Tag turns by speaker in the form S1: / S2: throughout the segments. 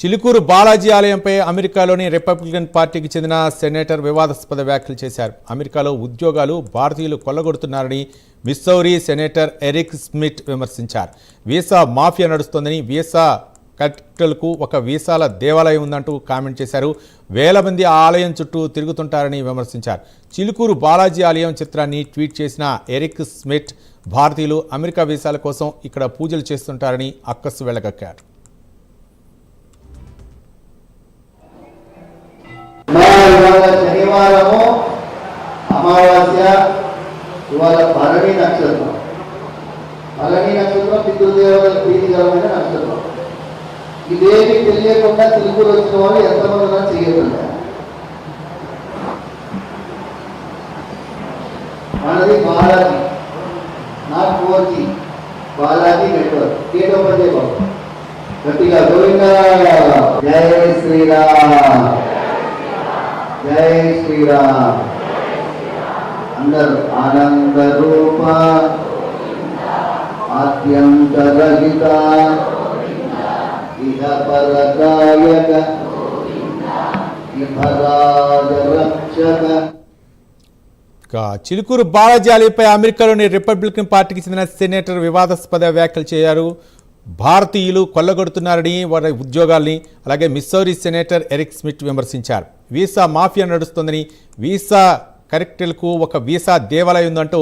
S1: చిలుకూరు బాలాజీ ఆలయంపై అమెరికాలోని రిపబ్లికన్ పార్టీకి చెందిన సెనేటర్ వివాదాస్పద వ్యాఖ్యలు చేశారు. అమెరికాలో ఉద్యోగాలు భారతీయులు కొల్లగొడుతున్నారని మిస్సౌరీ సెనేటర్ ఎరిక్ స్మిత్ విమర్శించారు. వీసా మాఫియా నడుస్తోందని, వీసా కట్టలకు ఒక వీసాల దేవాలయం ఉందంటూ కామెంట్ చేశారు. వేల మంది ఆ ఆలయం చుట్టూ తిరుగుతుంటారని విమర్శించారు. చిలుకూరు బాలాజీ ఆలయం చిత్రాన్ని ట్వీట్ చేసిన ఎరిక్ స్మిత్ భారతీయులు అమెరికా వీసాల కోసం ఇక్కడ పూజలు చేస్తుంటారని అక్కసు వెళ్లగక్కారు.
S2: శనివారము అమావాస్య, ఇవాళ భరణి నక్షత్రం. భరణి నక్షత్రం పితృదేవతల ప్రీతికరమైన నక్షత్రం. ఇదేమి తెలియకుండా తిరుగురు వచ్చిన వాళ్ళు ఎంతమంది చేయకుండా మనది Balaji, not 4G, Balaji network. Gate open చేయబాబు గట్టిగా. గోవింద జై శ్రీరామ్, జై శ్రీరామ్. అందరూ ఆనంద రూప ఆద్యంతరహిత ఇహ పరకాయక ఇహరాజ రక్షక.
S1: చిలుకూరు బాలాజీ ఆలయంపై అమెరికాలోని రిపబ్లికన్ పార్టీకి చెందిన సెనేటర్ వివాదాస్పద వ్యాఖ్యలు చేశారు. భారతీయులు కొల్లగొడుతున్నారని, వారి ఉద్యోగాల్ని. అలాగే మిస్సౌరీ సెనేటర్ ఎరిక్ స్మిత్ విమర్శించారు. వీసా మాఫియా నడుస్తోందని, వీసా కరెక్టర్లకు ఒక వీసా దేవాలయం ఉందంటూ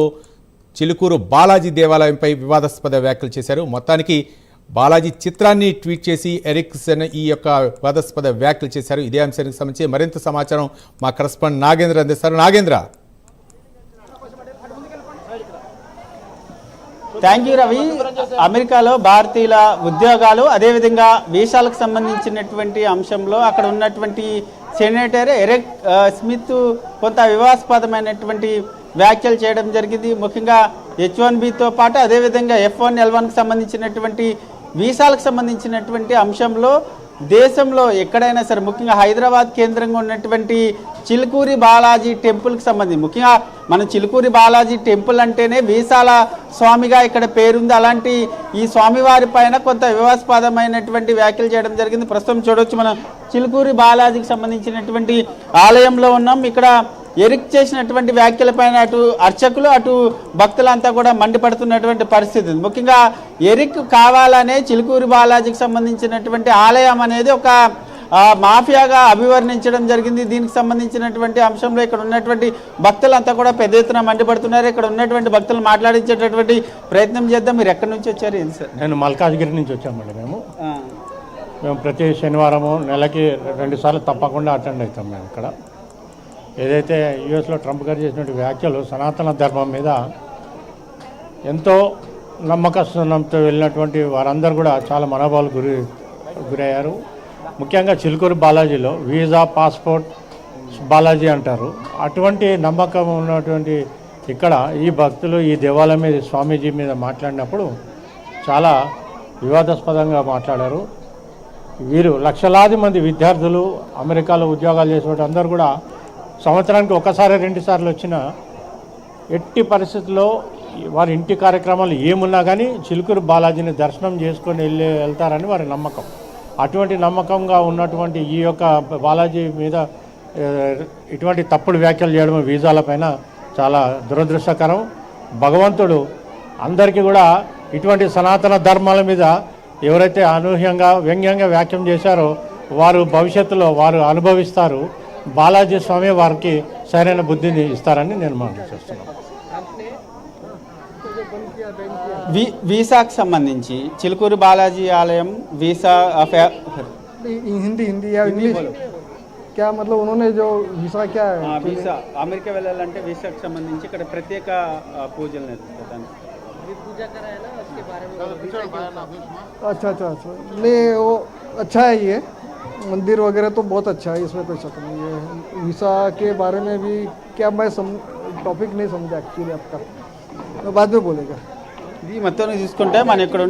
S1: చిలుకూరు బాలాజీ దేవాలయంపై వివాదాస్పద వ్యాఖ్యలు చేశారు. మొత్తానికి బాలాజీ చిత్రాన్ని ట్వీట్ చేసి ఎరిక్ ఈ యొక్క వివాదాస్పద వ్యాఖ్యలు చేశారు. ఇదే అంశానికి సంబంధించి మరింత సమాచారం మా కరెస్పాండెంట్ నాగేంద్ర అందిస్తారు. నాగేంద్ర.
S3: Thank you Ravi. అమెరికాలో భారతీయుల ఉద్యోగాలు, అదేవిధంగా వీసాలకు సంబంధించినటువంటి అంశంలో అక్కడ ఉన్నటువంటి సెనేటర్ ఎరిక్ స్మిత్ కొంత వివాదాస్పదమైనటువంటి వ్యాఖ్యలు చేయడం జరిగింది. ముఖ్యంగా H1Bతో పాటు అదేవిధంగా F1L1కి సంబంధించినటువంటి వీసాలకు సంబంధించినటువంటి అంశంలో దేశంలో ఎక్కడైనా సరే, ముఖ్యంగా హైదరాబాద్ కేంద్రంగా ఉన్నటువంటి చిలుకూరి బాలాజీ టెంపుల్కి సంబంధించి, ముఖ్యంగా మన చిలుకూరి బాలాజీ టెంపుల్ అంటేనే వీసాల స్వామిగా ఇక్కడ పేరుంది. అలాంటి ఈ స్వామివారి పైన కొంత వివాదాస్పదమైనటువంటి వ్యాఖ్యలు చేయడం జరిగింది. ప్రస్తుతం చూడవచ్చు, మనం చిలుకూరి బాలాజీకి సంబంధించినటువంటి ఆలయంలో ఉన్నాం. ఇక్కడ ఎరిక్ చేసినటువంటి వ్యాఖ్యలపైన అటు అర్చకులు, అటు భక్తులంతా కూడా మండిపడుతున్నటువంటి పరిస్థితి. ముఖ్యంగా ఎరిక్ కావాలనే చిలుకూరి బాలాజీకి సంబంధించినటువంటి ఆలయం అనేది ఒక మాఫియాగా అభివర్ణించడం జరిగింది. దీనికి సంబంధించినటువంటి అంశంలో ఇక్కడ ఉన్నటువంటి భక్తులంతా కూడా పెద్ద ఎత్తున మండిపడుతున్నారు. ఇక్కడ ఉన్నటువంటి భక్తులు మాట్లాడించేటటువంటి ప్రయత్నం చేద్దాం. మీరు ఎక్కడి నుంచి వచ్చారు? ఏంటి సార్?
S4: నేను మల్కాజ్గిరి నుంచి వచ్చామండి. మేము ప్రతి శనివారము నెలకి 2 సార్లు తప్పకుండా అటెండ్ అవుతాం. మేము ఇక్కడ ఏదైతే యుఎస్లో ట్రంప్ గారు చేసినటువంటి వ్యాఖ్యలు సనాతన ధర్మం మీద ఎంతో నమ్మకస్తున్నంతో వెళ్ళినటువంటి వారందరూ కూడా చాలా మనోభావాలు గురయ్యారు. ముఖ్యంగా చిలుకూరు బాలాజీలో వీసా పాస్పోర్ట్ బాలాజీ అంటారు. అటువంటి నమ్మకం ఉన్నటువంటి ఇక్కడ ఈ భక్తులు ఈ దేవాలయం మీద, స్వామీజీ మీద మాట్లాడినప్పుడు చాలా వివాదాస్పదంగా మాట్లాడారు. వీరు లక్షలాది మంది విద్యార్థులు అమెరికాలో ఉద్యోగాలు చేసేవాళ్ళు అందరూ కూడా సంవత్సరానికి 1-2 సార్లు వచ్చినా ఎట్టి పరిస్థితుల్లో వారి ఇంటి కార్యక్రమాలు ఏమున్నా కానీ చిలుకూరు బాలాజీని దర్శనం చేసుకొని వెళ్తారని వారి నమ్మకం. అటువంటి నమ్మకంగా ఉన్నటువంటి ఈ యొక్క బాలాజీ మీద ఇటువంటి తప్పుడు వ్యాఖ్యలు చేయడం వీసాలపైన చాలా దురదృష్టకరం. భగవంతుడు అందరికీ కూడా ఇటువంటి సనాతన ధర్మాల మీద ఎవరైతే అనూహ్యంగా వ్యంగ్యంగా వ్యాఖ్యం చేశారో వారు భవిష్యత్తులో వారు అనుభవిస్తారు. బాలాజీ స్వామి వారికి సరైన బుద్ధిని ఇస్తారని నేను మాట్లాడుతున్నాను.
S3: వీసాకి సంబంధించి చిలుకూరు బాలాజీ ఆలయం వీసా
S5: हिंदी या इंग्लिश क्या मतलब उन्होंने जो वीसा क्या है?
S3: వీసా అమెరికా వెళ్ళాలంటే వీసాకి సంబంధించి ఇక్కడ ప్రత్యేక పూజలు నిర్వహిస్తారు.
S5: अच्छा, नहीं वो अच्छा है, ये मंदिर वगैरह तो बहुत अच्छा है, इसमें कोई शक नहीं है. वीसा के बारे में भी क्या मैं टॉपिक नहीं समझा एक्चुअली आपका, मैं बाद में बोलेगा.
S3: ఇది మొత్తం చూసుకుంటే మన ఇక్కడ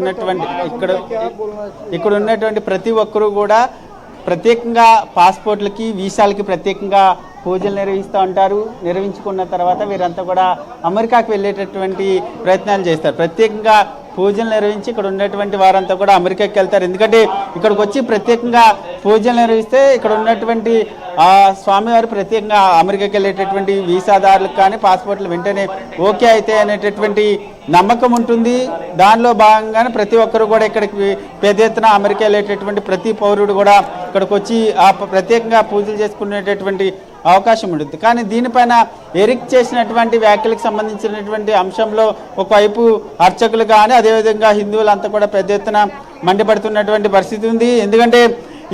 S3: ఉన్నటువంటి ప్రతి ఒక్కరూ కూడా ప్రత్యేకంగా పాస్పోర్ట్లకి, వీసాలకి ప్రత్యేకంగా పూజలు నిర్వహిస్తూ ఉంటారు. నిర్వహించుకున్న తర్వాత వీరంతా కూడా అమెరికాకు వెళ్ళేటటువంటి ప్రయత్నాలు చేస్తారు. ప్రత్యేకంగా పూజలు నిర్వహించి ఇక్కడ ఉన్నటువంటి వారంతా కూడా అమెరికాకి వెళ్తారు. ఎందుకంటే ఇక్కడికి వచ్చి ప్రత్యేకంగా పూజలు నిర్వహిస్తే ఇక్కడ ఉన్నటువంటి స్వామివారు ప్రత్యేకంగా అమెరికాకి వెళ్ళేటటువంటి వీసాదారులకు కానీ పాస్పోర్ట్లు వెంటనే ఓకే అయితే అనేటటువంటి నమ్మకం ఉంటుంది. దానిలో భాగంగానే ప్రతి ఒక్కరు కూడా ఇక్కడికి పెద్ద ఎత్తున అమెరికా వెళ్ళేటటువంటి ప్రతి పౌరుడు కూడా ఇక్కడికి వచ్చి ప్రత్యేకంగా పూజలు చేసుకునేటటువంటి అవకాశం ఉంటుంది. కానీ దీనిపైన ఎరిక్ చేసినటువంటి వ్యాఖ్యలకు సంబంధించినటువంటి అంశంలో ఒకవైపు అర్చకులు కానీ అదేవిధంగా హిందువులంతా కూడా పెద్ద ఎత్తున మండిపడుతున్నటువంటి పరిస్థితి ఉంది. ఎందుకంటే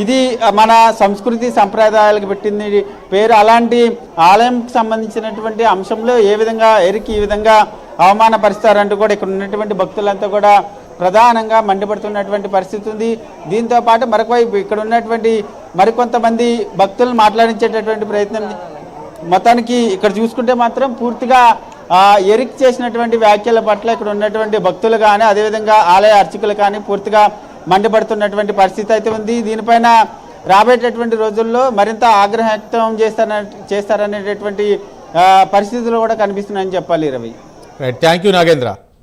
S3: ఇది మన సంస్కృతి సంప్రదాయాలకు పెట్టింది పేరు. అలాంటి ఆలయంకి సంబంధించినటువంటి అంశంలో ఏ విధంగా ఎరిక్ ఈ విధంగా అవమానపరుస్తారంటూ కూడా ఇక్కడ ఉన్నటువంటి భక్తులంతా కూడా ప్రధానంగా మండిపడుతున్నటువంటి పరిస్థితి ఉంది. దీంతో పాటు మరొకవైపు ఇక్కడ ఉన్నటువంటి మరికొంతమంది భక్తులను మాట్లాడించేటటువంటి ప్రయత్నం. మొత్తానికి ఇక్కడ చూసుకుంటే మాత్రం పూర్తిగా ఎరిక్ చేసినటువంటి వ్యాఖ్యల పట్ల ఇక్కడ ఉన్నటువంటి భక్తులు కానీ అదేవిధంగా ఆలయ అర్చకులు కానీ పూర్తిగా మండిపడుతున్నటువంటి పరిస్థితి అయితే ఉంది. దీనిపైన రాబోయేటటువంటి రోజుల్లో మరింత ఆగ్రహం వ్యక్తం చేస్తారనేటటువంటి పరిస్థితులు కూడా కనిపిస్తున్నాయని చెప్పాలి. Ravi,
S1: right, thank you Nagendra.